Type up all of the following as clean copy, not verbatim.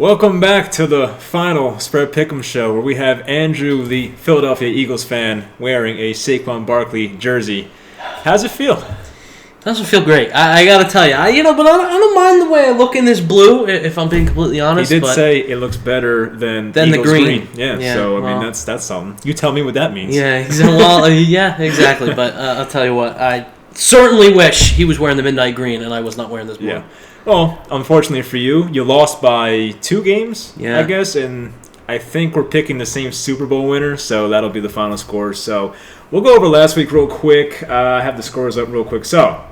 Welcome back to the final Spread Pick'em show where we have Andrew, the Philadelphia Eagles fan, wearing a Saquon Barkley jersey. How's it feel? Doesn't feel great. I gotta tell you, but I don't mind the way I look in this blue. If I'm being completely honest, he did say it looks better than the Eagles green. Yeah, so I mean that's something. You tell me what that means. Yeah, yeah, exactly. But I'll tell you what, I certainly wish he was wearing the midnight green and I was not wearing this blue. Yeah. Well, unfortunately for you, you lost by 2 games, I guess, and I think we're picking the same Super Bowl winner, so that'll be the final score. So we'll go over last week real quick. I have the scores up real quick. So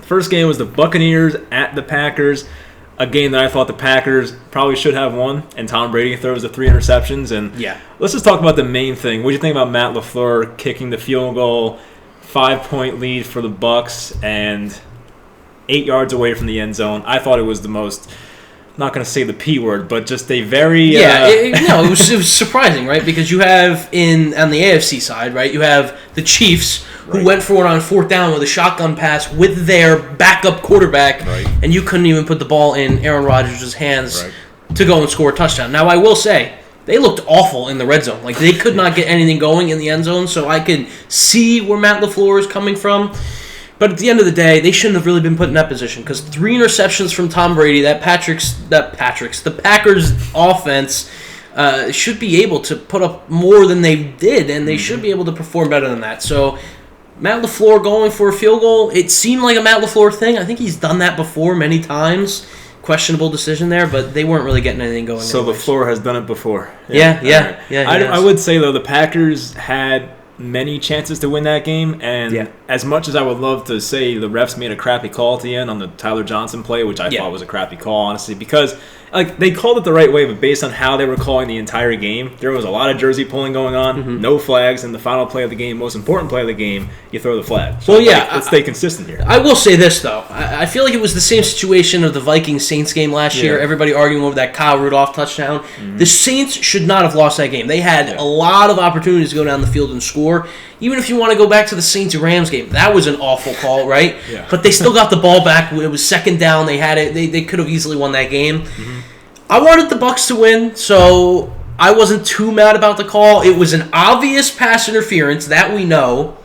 first game was the Buccaneers at the Packers, a game that I thought the Packers probably should have won, and Tom Brady throws the 3 interceptions. And let's just talk about the main thing. What do you think about Matt LaFleur kicking the field goal, 5-point lead for the Bucs, and 8 yards away from the end zone? I thought it was the most, I'm not going to say the P word, but just a very... it was surprising, right? Because you have, on the AFC side, right, you have the Chiefs, who went for it on 4th down with a shotgun pass with their backup quarterback, and you couldn't even put the ball in Aaron Rodgers' hands to go and score a touchdown. Now, I will say, they looked awful in the red zone. Like, they could not get anything going in the end zone, so I could see where Matt LaFleur is coming from. But at the end of the day, they shouldn't have really been put in that position because 3 interceptions from Tom Brady, the Packers offense should be able to put up more than they did, and they should be able to perform better than that. So Matt LaFleur going for a field goal, it seemed like a Matt LaFleur thing. I think he's done that before many times. Questionable decision there, but they weren't really getting anything going. So anyways. LaFleur has done it before. Yeah. I would say, though, the Packers had many chances to win that game, and as much as I would love to say the refs made a crappy call at the end on the Tyler Johnson play, which I thought was a crappy call, honestly, because they called it the right way, but based on how they were calling the entire game, there was a lot of jersey pulling going on, no flags, and the final play of the game, most important play of the game, you throw the flag. So let's stay consistent here. I will say this, though. I feel like it was the same situation of the Vikings-Saints game last year, everybody arguing over that Kyle Rudolph touchdown. The Saints should not have lost that game. They had a lot of opportunities to go down the field and score. Even if you want to go back to the Saints-Rams game, that was an awful call, right? But they still got the ball back. It was 2nd down. They had it. They could have easily won that game. I wanted the Bucs to win, so I wasn't too mad about the call. It was an obvious pass interference, that we know.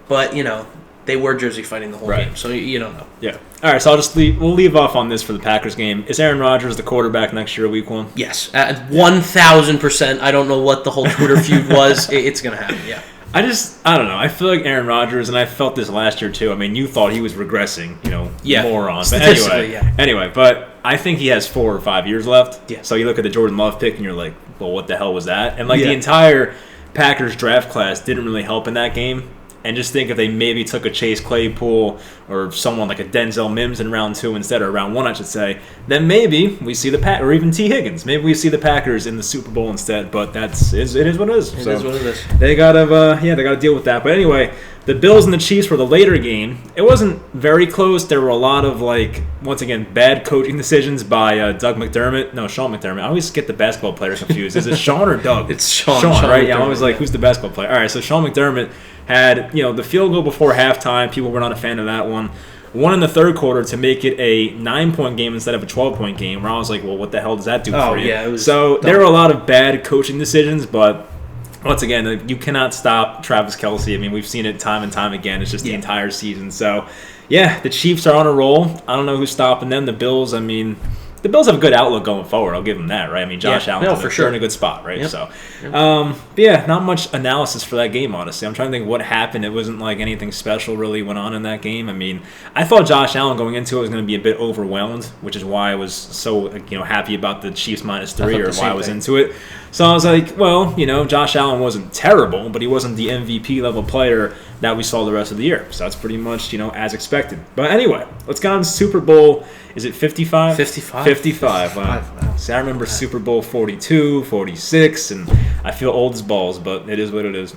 But, they were jersey fighting the whole game, so you don't know. Yeah. All right, so we'll leave off on this for the Packers game. Is Aaron Rodgers the quarterback next year, week 1? Yes, 1,000%. I don't know what the whole Twitter feud was. It's going to happen, yeah. I don't know. I feel like Aaron Rodgers, and I felt this last year too. I mean, you thought he was regressing, moron. But anyway, but I think he has 4 or 5 years left. Yeah. So you look at the Jordan Love pick, and you're like, well, what the hell was that? And the entire Packers draft class didn't really help in that game. And just think if they maybe took a Chase Claypool or someone like a Denzel Mims in round 2 instead, or round 1, I should say, then maybe we see or even T. Higgins. Maybe we see the Packers in the Super Bowl instead. But it is what it is. It is what it is. They gotta deal with that. But anyway, the Bills and the Chiefs were the later game. It wasn't very close. There were a lot of once again, bad coaching decisions by Sean McDermott. I always get the basketball players confused. Is it Sean or Doug? It's Sean, right? Yeah, I'm always like, who's the basketball player? All right, so Sean McDermott had the field goal before halftime. People were not a fan of that one. One in the 3rd quarter to make it a 9-point game instead of a 12-point game, where I was like, well, what the hell does that do for you? Yeah, it was so there were a lot of bad coaching decisions, but once again, you cannot stop Travis Kelce. I mean, we've seen it time and time again. It's just the entire season. So, the Chiefs are on a roll. I don't know who's stopping them. The Bills, the Bills have a good outlook going forward. I'll give them that, right? I mean, Josh Allen's for sure in a good spot, right? Yep. So, not much analysis for that game, honestly. I'm trying to think what happened. It wasn't like anything special really went on in that game. I mean, I thought Josh Allen going into it was going to be a bit overwhelmed, which is why I was so happy about the Chiefs -3, or why I was into it. So I was like, well, Josh Allen wasn't terrible, but he wasn't the MVP level player that we saw the rest of the year. So that's pretty much, as expected. But anyway, let's get on to Super Bowl. Is it 55? 55. 55. Wow. See, I remember Super Bowl 42, 46, and I feel old as balls, but it is what it is.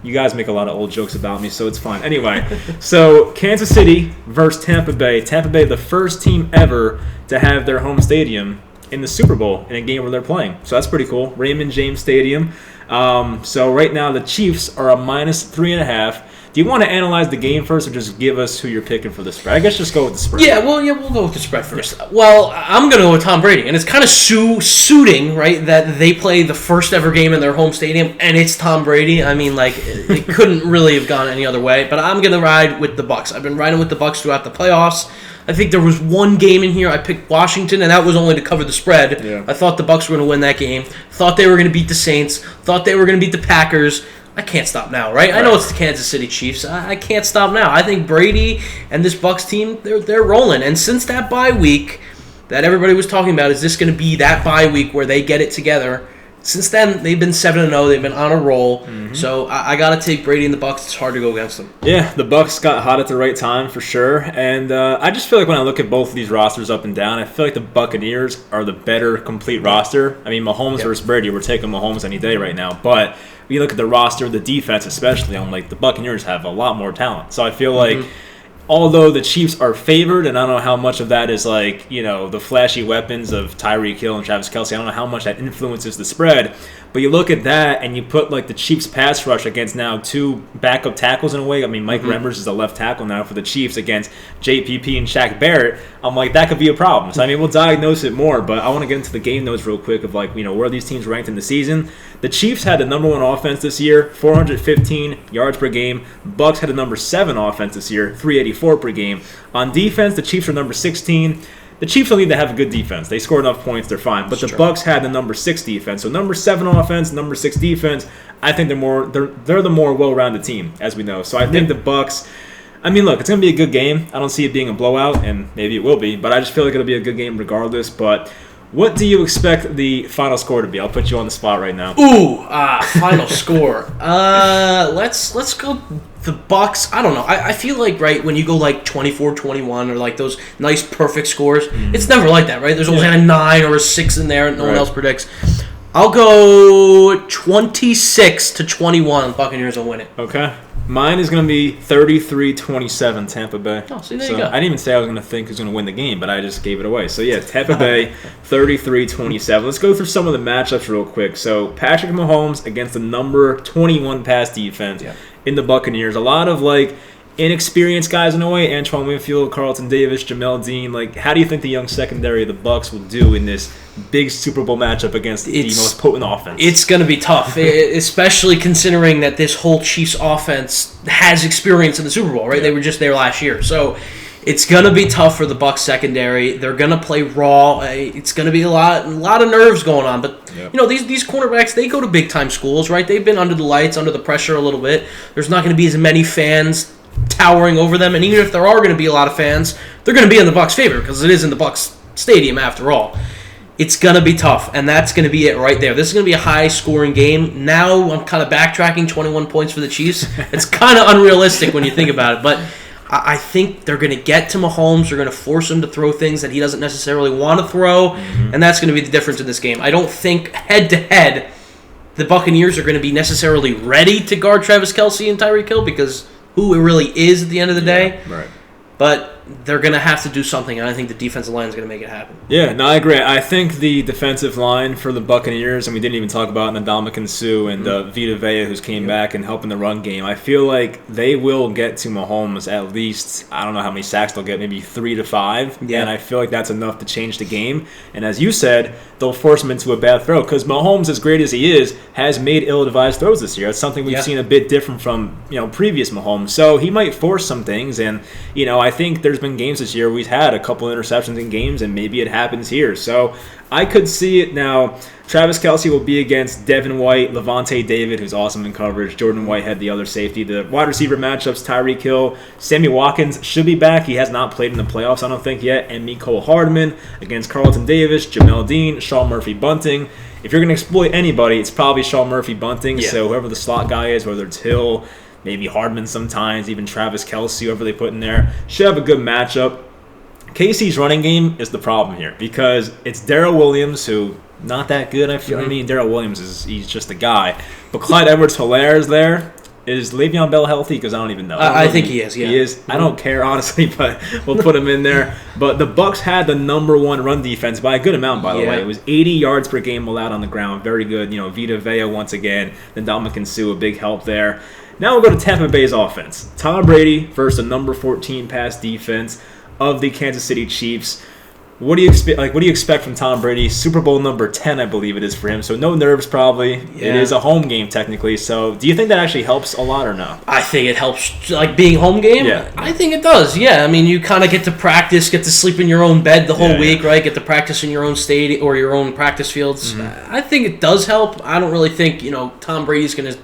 You guys make a lot of old jokes about me, so it's fine. Anyway, so Kansas City versus Tampa Bay. Tampa Bay, the first team ever to have their home stadium in the Super Bowl in a game where they're playing. So that's pretty cool. Raymond James Stadium. So right now the Chiefs are a -3.5. do you want to analyze the game first, or just give us who you're picking for the spread? I guess just go with the spread. We'll go with the spread first. Yeah. Well, I'm going to go with Tom Brady, and it's kind of suiting, right, that they play the first ever game in their home stadium, and it's Tom Brady. I mean, like, it couldn't really have gone any other way, but I'm going to ride with the Bucs. I've been riding with the Bucs throughout the playoffs. I think there was one game in here I picked Washington, and that was only to cover the spread. Yeah. I thought the Bucs were going to win that game. Thought they were going to beat the Saints. Thought they were going to beat the Packers. I can't stop now, right? I know it's the Kansas City Chiefs. I can't stop now. I think Brady and this Bucs team, they're rolling. And since that bye week that everybody was talking about, is this going to be that bye week where they get it together? Since then, they've been 7-0. They've been on a roll. Mm-hmm. So I got to take Brady and the Bucs. It's hard to go against them. Yeah, the Bucs got hot at the right time for sure. And I just feel like when I look at both of these rosters up and down, I feel like the Buccaneers are the better complete roster. I mean, Mahomes versus Brady, we're taking Mahomes any day right now. But when you look at the roster, the defense especially, I'm like, the Buccaneers have a lot more talent. So I feel like although the Chiefs are favored, and I don't know how much of that is like, the flashy weapons of Tyreek Hill and Travis Kelce, I don't know how much that influences the spread, but you look at that and you put like the Chiefs pass rush against now two backup tackles in a way. I mean, Mike Remmers is a left tackle now for the Chiefs against JPP and Shaq Barrett. I'm like, that could be a problem. So I mean, we'll diagnose it more, but I want to get into the game notes real quick of like, where these teams ranked in the season. The Chiefs had the number 1 offense this year, 415 yards per game. Bucs had the number 7 offense this year, 384 per game. On defense, the Chiefs are number 16. The Chiefs don't need to have a good defense. They score enough points, they're fine. But the Bucs had the number 6 defense. So number 7 offense, number 6 defense. I think they're the more well-rounded team, as we know. So I think the Bucs, I mean, look, it's going to be a good game. I don't see it being a blowout, and maybe it will be. But I just feel like it'll be a good game regardless. But what do you expect the final score to be? I'll put you on the spot right now. Final score. Let's go the Bucs. I don't know. I feel like, right, when you go like 24-21 or like those nice perfect scores, it's never like that, right? There's always a 9 or a 6 in there and no one else predicts. I'll go 26-21. Buccaneers will win it. Okay. Mine is going to be 33-27 Tampa Bay. Oh, see, there you go. I didn't even say I was going to think who's going to win the game, but I just gave it away. So, yeah, Tampa Bay, 33-27. Let's go through some of the matchups real quick. So, Patrick Mahomes against the number 21 pass defense in the Buccaneers. A lot of, like, inexperienced guys in a way. Antoine Winfield, Carlton Davis, Jamel Dean. Like, how do you think the young secondary of the Bucs will do in this big Super Bowl matchup against the most potent offense? It's going to be tough, especially considering that this whole Chiefs offense has experience in the Super Bowl, right? Yeah. They were just there last year. So it's going to be tough for the Bucs secondary. They're going to play raw. It's going to be a lot of nerves going on. But, these cornerbacks, they go to big-time schools, right? They've been under the lights, under the pressure a little bit. There's not going to be as many fans towering over them, and even if there are going to be a lot of fans, they're going to be in the Bucs' favor because it is in the Bucs stadium after all. It's going to be tough, and that's going to be it right there. This is going to be a high-scoring game. Now I'm kind of backtracking 21 points for the Chiefs. It's kind of unrealistic when you think about it, but I think they're going to get to Mahomes. They're going to force him to throw things that he doesn't necessarily want to throw, and that's going to be the difference in this game. I don't think head-to-head the Buccaneers are going to be necessarily ready to guard Travis Kelce and Tyreek Hill because who it really is at the end of the day. Right. But they're going to have to do something, and I think the defensive line is going to make it happen. Yeah, no, I agree. I think the defensive line for the Buccaneers, and we didn't even talk about Ndamukong Suh and Vita Vea, who's came back and helping the run game. I feel like they will get to Mahomes at least, I don't know how many sacks they'll get, maybe 3 to 5. Yeah. And I feel like that's enough to change the game. And as you said, they'll force him into a bad throw because Mahomes, as great as he is, has made ill-advised throws this year. It's something we've seen a bit different from previous Mahomes. So he might force some things, and I think there's been games this year we've had a couple interceptions in games, and maybe it happens here. So I could see it now. Travis Kelce will be against Devin White, Levante David, who's awesome in coverage. Jordan Whitehead, the other safety. The wide receiver matchups, Tyreek Hill. Sammy Watkins should be back. He has not played in the playoffs, I don't think, yet. And Mecole Hardman against Carlton Davis, Jamel Dean, Sean Murphy-Bunting. If you're going to exploit anybody, it's probably Sean Murphy-Bunting. Yeah. So whoever the slot guy is, whether it's Hill, maybe Hardman sometimes, even Travis Kelce, whoever they put in there, should have a good matchup. KC's running game is the problem here because it's Darrell Williams, who not that good. I mean, Darrell Williams he's just a guy, but Clyde Edwards-Helaire is there. Is Le'Veon Bell healthy? Because I don't even know. I think he is, yeah. He is? I don't care, honestly, but we'll put him in there. But the Bucs had the number one run defense by a good amount, by the way. It was 80 yards per game allowed on the ground. Very good. Vita Vea once again. Then Ndamukong Suh, a big help there. Now we'll go to Tampa Bay's offense. Tom Brady versus the number 14 pass defense of the Kansas City Chiefs. What do you expect? What do you expect from Tom Brady? Super Bowl number 10, I believe it is for him. So no nerves, probably. Yeah. It is a home game technically. So do you think that actually helps a lot or no? I think it helps, being home game. Yeah, I think it does. Yeah, I mean, you kind of get to practice, get to sleep in your own bed the whole week, right? Get to practice in your own stadium or your own practice fields. I think it does help. I don't really think Tom Brady's going to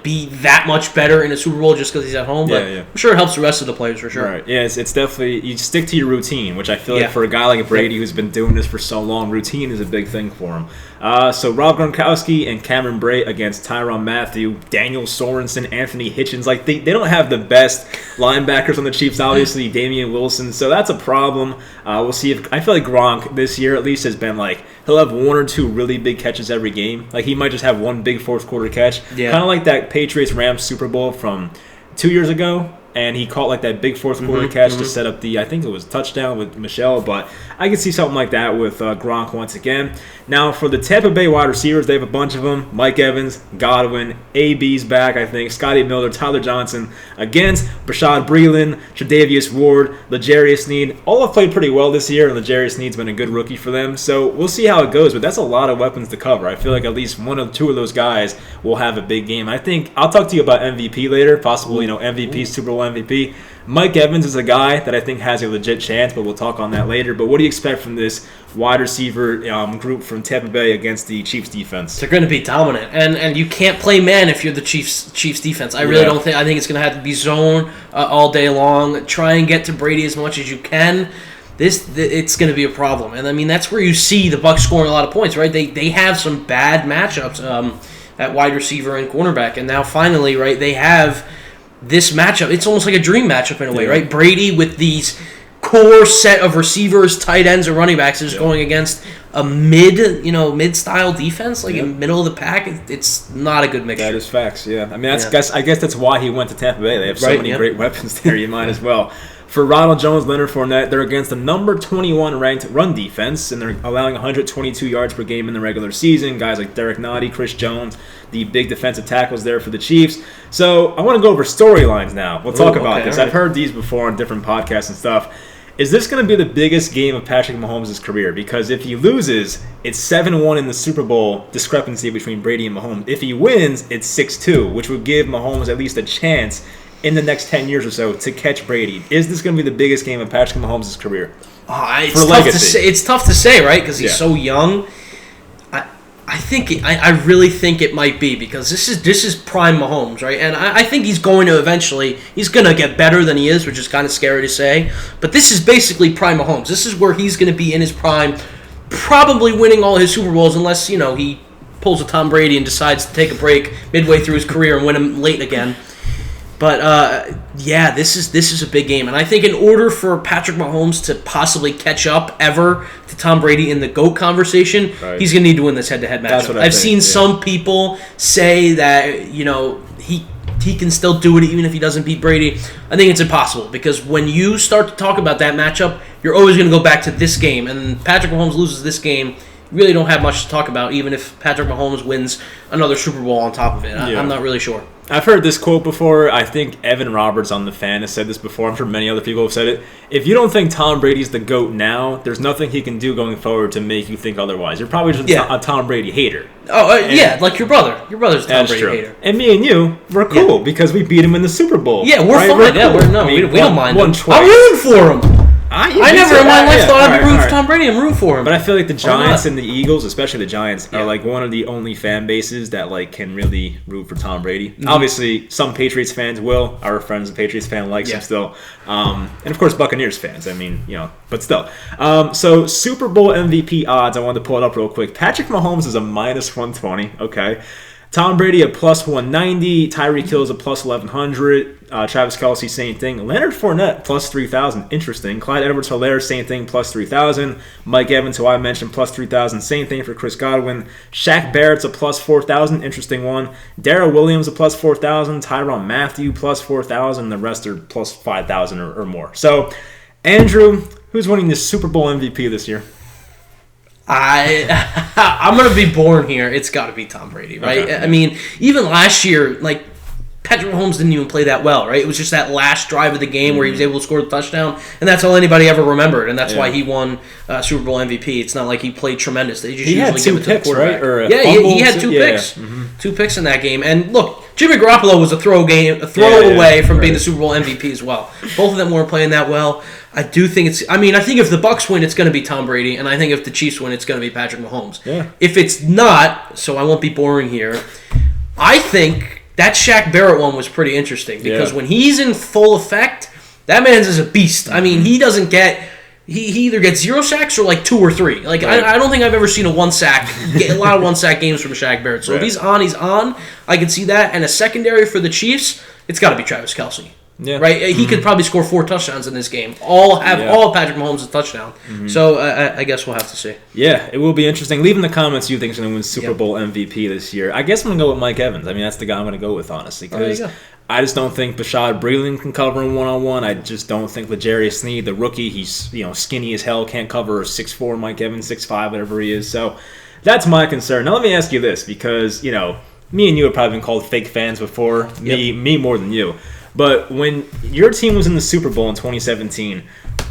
be that much better in a Super Bowl just because he's at home. But I'm sure it helps the rest of the players for sure. Right. Yeah, it's definitely, you stick to your routine, which I feel like for a guy like Brady who's been doing this for so long, routine is a big thing for him. So Rob Gronkowski and Cameron Brate against Tyrann Mathieu, Daniel Sorensen, Anthony Hitchens. They don't have the best linebackers on the Chiefs, obviously, Damian Wilson. So that's a problem. We'll see if, I feel like Gronk this year at least has been he'll have one or two really big catches every game. He might just have one big fourth quarter catch. Yeah. Kind of like that Patriots-Rams Super Bowl from 2 years ago. And he caught that big fourth quarter catch to set up I think it was touchdown with Michelle. But I could see something like that with Gronk once again. Now, for the Tampa Bay wide receivers, they have a bunch of them. Mike Evans, Godwin, AB's back, I think. Scotty Miller, Tyler Johnson against Bashaud Breeland, Tre'Davious Ward, L'Jarius Sneed. All have played pretty well this year, and L'Jarius Sneed's been a good rookie for them. So we'll see how it goes, but that's a lot of weapons to cover. I feel like at least one or two of those guys will have a big game. I think I'll talk to you about MVP later, possible MVP, Super Bowl MVP. Mike Evans is a guy that I think has a legit chance, but we'll talk on that later. But what do you expect from this wide receiver group from Tampa Bay against the Chiefs defense? They're going to be dominant, and you can't play man if you're the Chiefs defense. I really don't think. I think it's going to have to be zone all day long. Try and get to Brady as much as you can. It's going to be a problem, and I mean that's where you see the Bucs scoring a lot of points, right? They have some bad matchups at wide receiver and cornerback, and now finally, right, they have this matchup. It's almost like a dream matchup in a way, right? Brady with these core set of receivers, tight ends, and running backs is going against a mid-style defense, in middle of the pack. It's not a good mixture. That is facts, yeah. I mean, I guess that's why he went to Tampa Bay. They have so many great weapons there. You might as well. For Ronald Jones, Leonard Fournette, they're against the number 21 ranked run defense, and they're allowing 122 yards per game in the regular season. Guys like Derek Nottie, Chris Jones, the big defensive tackles there for the Chiefs. So I want to go over storylines now. We'll talk about this. I've heard these before on different podcasts and stuff. Is this going to be the biggest game of Patrick Mahomes' career? Because if he loses, it's 7-1 in the Super Bowl discrepancy between Brady and Mahomes. If he wins, it's 6-2, which would give Mahomes at least a chance in the next 10 years or so to catch Brady. Is this going to be the biggest game of Patrick Mahomes' career? It's tough to say, right? Because he's so young. I really think it might be, because this is prime Mahomes, right? And I think he's going to get better than he is, which is kind of scary to say. But this is basically prime Mahomes. This is where he's going to be in his prime, probably winning all his Super Bowls, unless he pulls a Tom Brady and decides to take a break midway through his career and win him late again. But this is a big game, and I think in order for Patrick Mahomes to possibly catch up ever to Tom Brady in the GOAT conversation, he's going to need to win this head-to-head matchup. I've seen some people say that he can still do it even if he doesn't beat Brady. I think it's impossible, because when you start to talk about that matchup, you're always going to go back to this game, and Patrick Mahomes loses this game, you really don't have much to talk about, even if Patrick Mahomes wins another Super Bowl on top of it. I'm not really sure. I've heard this quote before. I think Evan Roberts on The Fan has said this before. I'm sure many other people have said it. If you don't think Tom Brady's the GOAT now, there's nothing he can do going forward to make you think otherwise. You're probably just a Tom Brady hater. Like your brother. Your brother's a Tom Brady hater. And me and you, we're cool because we beat him in the Super Bowl. Yeah, we're fine. We're cool. We don't mind him. I'm rooting for him. I never in my life thought I'd root for Tom Brady. I'm rooting for him. But I feel like the Giants and the Eagles, especially the Giants, are one of the only fan bases that can really root for Tom Brady. Mm-hmm. Obviously, some Patriots fans will. Our friend's a Patriots fan, likes him still. And of course, Buccaneers fans. I mean, but still. So Super Bowl MVP odds, I wanted to pull it up real quick. Patrick Mahomes is a -120, okay? Tom Brady a plus 190. Tyreek Hill is a plus 1100. Travis Kelce, same thing. Leonard Fournette, plus 3,000. Interesting. Clyde Edwards-Helaire, same thing, plus 3,000. Mike Evans, who I mentioned, plus 3,000. Same thing for Chris Godwin. Shaq Barrett's a plus 4,000. Interesting one. Darrell Williams, a plus 4,000. Tyrann Mathieu, plus 4,000. The rest are plus 5,000 or more. So, Andrew, who's winning the Super Bowl MVP this year? I'm going to be born here. It's got to be Tom Brady, right? Okay. I mean, even last year, like, Patrick Mahomes didn't even play that well, right? It was just that last drive of the game where he was able to score the touchdown, and that's all anybody ever remembered, and that's why he won Super Bowl MVP. It's not like he played tremendous. They just usually give it to the quarterback. Right? He had two picks. Mm-hmm. 2 picks in that game. And look, Jimmy Garoppolo was a throw away from being the Super Bowl MVP as well. Both of them weren't playing that well. I do think I think if the Bucs win, it's going to be Tom Brady, and I think if the Chiefs win, it's going to be Patrick Mahomes. Yeah. If it's not, so I won't be boring here, I think that Shaq Barrett one was pretty interesting because when he's in full effect, that man's is a beast. I mean, he doesn't get... He either gets 0 sacks or like 2 or 3. Like I don't think I've ever seen a 1 sack, a lot of 1 sack games from Shaq Barrett. So if he's on, he's on. I can see that. And a secondary for the Chiefs, it's got to be Travis Kelce. Yeah. Right? He could probably score 4 touchdowns in this game. All of Patrick Mahomes' a touchdown. Mm-hmm. So I guess we'll have to see. Yeah, it will be interesting. Leave in the comments who you think is going to win Super Bowl MVP this year. I guess I'm going to go with Mike Evans. I mean, that's the guy I'm going to go with, honestly. Because I just don't think Bashaud Breeland can cover him one-on-one. I just don't think L'Jarius Sneed, the rookie, he's skinny as hell, can't cover 6'4", Mike Evans, 6'5", whatever he is. So that's my concern. Now let me ask you this, because, me and you have probably been called fake fans before. Me more than you. But when your team was in the Super Bowl in 2017,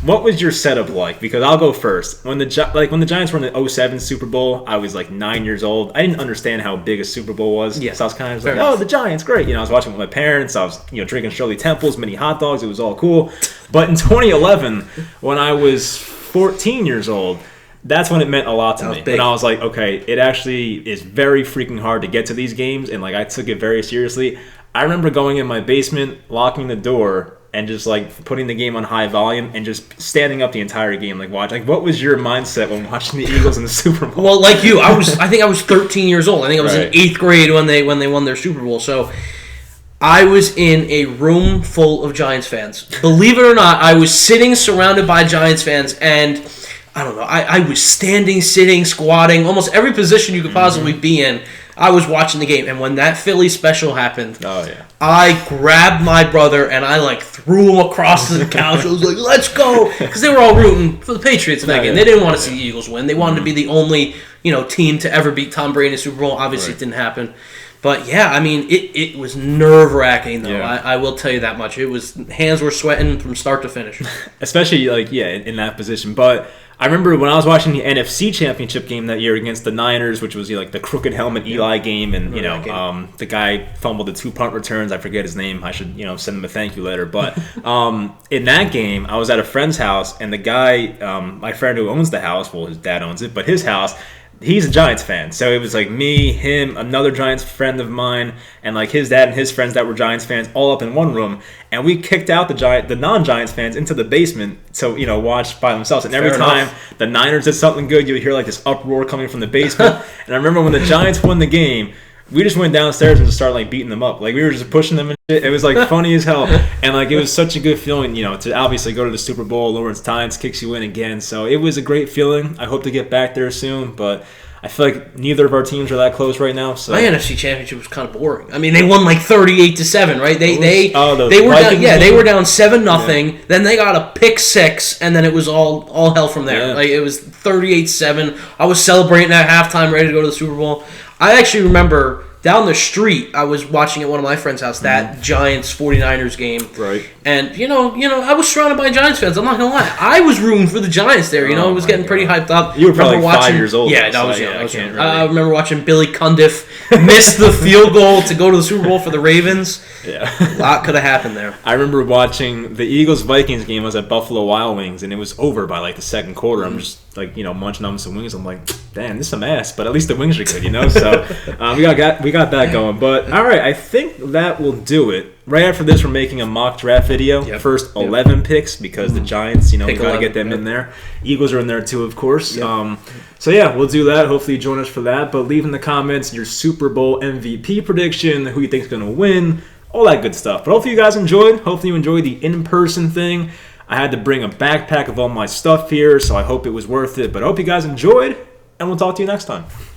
what was your setup like? Because I'll go first. When the Giants were in the 07 Super Bowl, I was like 9 years old. I didn't understand how big a Super Bowl was. Yeah. So I was kind of like, oh, the Giants, great. I was watching with my parents. I was drinking Shirley Temples, mini hot dogs. It was all cool. But in 2011, when I was 14 years old, that's when it meant a lot to me. When I was like, okay, it actually is very freaking hard to get to these games, and I took it very seriously. I remember going in my basement, locking the door, and just putting the game on high volume and just standing up the entire game, watching. What was your mindset when watching the Eagles in the Super Bowl? Well, like you, I think I was 13 years old. I think I was in 8th grade when they won their Super Bowl. So I was in a room full of Giants fans. Believe it or not, I was sitting surrounded by Giants fans, and I don't know. I was standing, sitting, squatting, almost every position you could possibly be in. I was watching the game, and when that Philly special happened, I grabbed my brother and I threw him across the couch. I was like, "Let's go!" Because they were all rooting for the Patriots in that game. They didn't want to see the Eagles win. They wanted to be the only team to ever beat Tom Brady in the Super Bowl. Obviously, it didn't happen. But yeah, I mean, it was nerve-wracking though. Yeah. I will tell you that much. Hands were sweating from start to finish, especially in that position. But I remember when I was watching the NFC Championship game that year against the Niners, which was the crooked helmet Eli game, and the guy fumbled the 2 punt returns. I forget his name. I should send him a thank you letter. But in that game, I was at a friend's house, and the guy, my friend who owns the house, well, his dad owns it, but his house, he's a Giants fan. So it was me, him, another Giants friend of mine, and his dad and his friends that were Giants fans all up in one room. And we kicked out the non-Giants fans into the basement to, watch by themselves. And every time the Niners did something good, you would hear this uproar coming from the basement. And I remember when the Giants won the game, we just went downstairs and just started beating them up. We were just pushing them and shit. It was funny as hell. And it was such a good feeling, to obviously go to the Super Bowl. Lawrence Tynes kicks you in again. So it was a great feeling. I hope to get back there soon, but I feel like neither of our teams are that close right now. So my NFC Championship was kind of boring. I mean, they won 38-7, right? They were down 7-0. Yeah. Then they got a pick 6, and then it was all hell from there. Yeah. It was 38-7. I was celebrating at halftime, ready to go to the Super Bowl. I actually remember down the street, I was watching at one of my friend's house that Giants 49ers game. Right. And I was surrounded by Giants fans. I'm not gonna lie, I was rooting for the Giants there. I was getting pretty hyped up. You were probably 5 years old. Yeah, I was young. I remember watching Billy Cundiff miss the field goal to go to the Super Bowl for the Ravens. Yeah, a lot could have happened there. I remember watching the Eagles-Vikings game. I was at Buffalo Wild Wings, and it was over by the second quarter. I'm just munching on some wings. I'm like, damn, this is some ass, but at least the wings are good, So we got that going. But all right, I think that will do it. Right after this, we're making a mock draft video. Yep. First 11 picks because the Giants, we got to get them in there. Eagles are in there too, of course. Yep. So yeah, we'll do that. Hopefully you join us for that. But leave in the comments your Super Bowl MVP prediction, who you think is going to win, all that good stuff. But hopefully you guys enjoyed. Hopefully you enjoyed the in-person thing. I had to bring a backpack of all my stuff here, so I hope it was worth it. But I hope you guys enjoyed, and we'll talk to you next time.